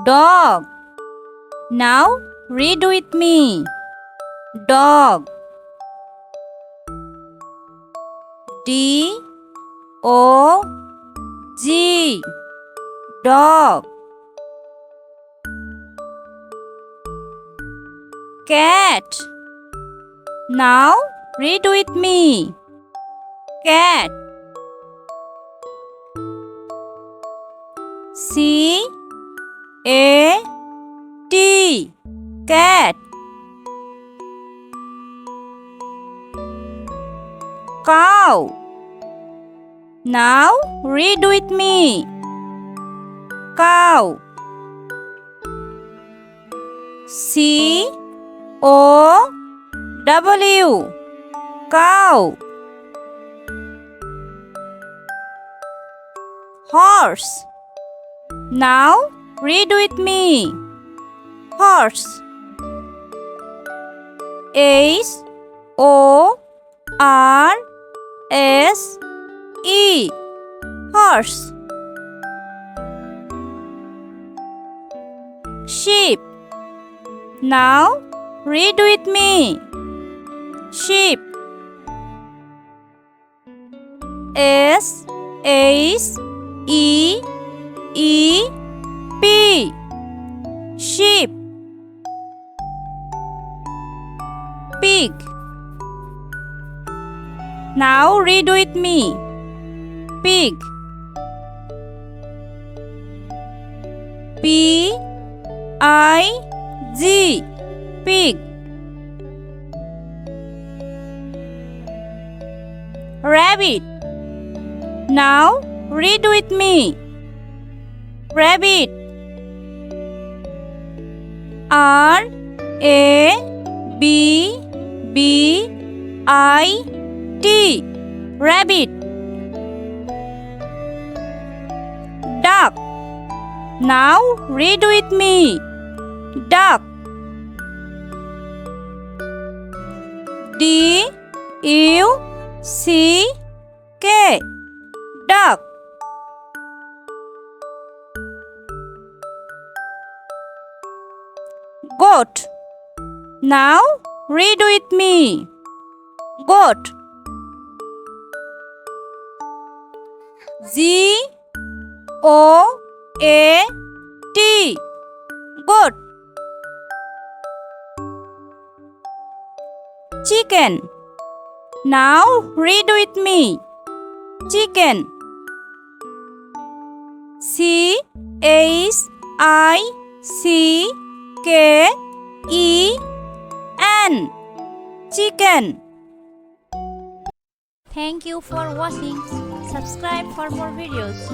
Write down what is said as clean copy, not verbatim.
Dog. Now read with me. Dog. D-O-G. Dog. Cat. Now read with me. Cat. C-A-T. Cat. Cow. Now read with me. Cow. C-O-W. Cow. Horse. Now read with me. Horse. H-O-R-S-E. Horse. Sheep. Now read with me. Sheep. S-H-E-E-P. Sheep. Pig. Now read with me. Pig. P-I-G. Pig. Rabbit. Now read with me. Rabbit. R-A-B-B-I-T. Rabbit. Duck. Now read with me. Duck. D-U-C-K. Duck. Goat. Now read with me. Goat. G-O-A-T. Goat. Chicken. Now read with me. Chicken. C-H-I-C-K-E-N. Chicken. Thank you for watching. Subscribe for more videos.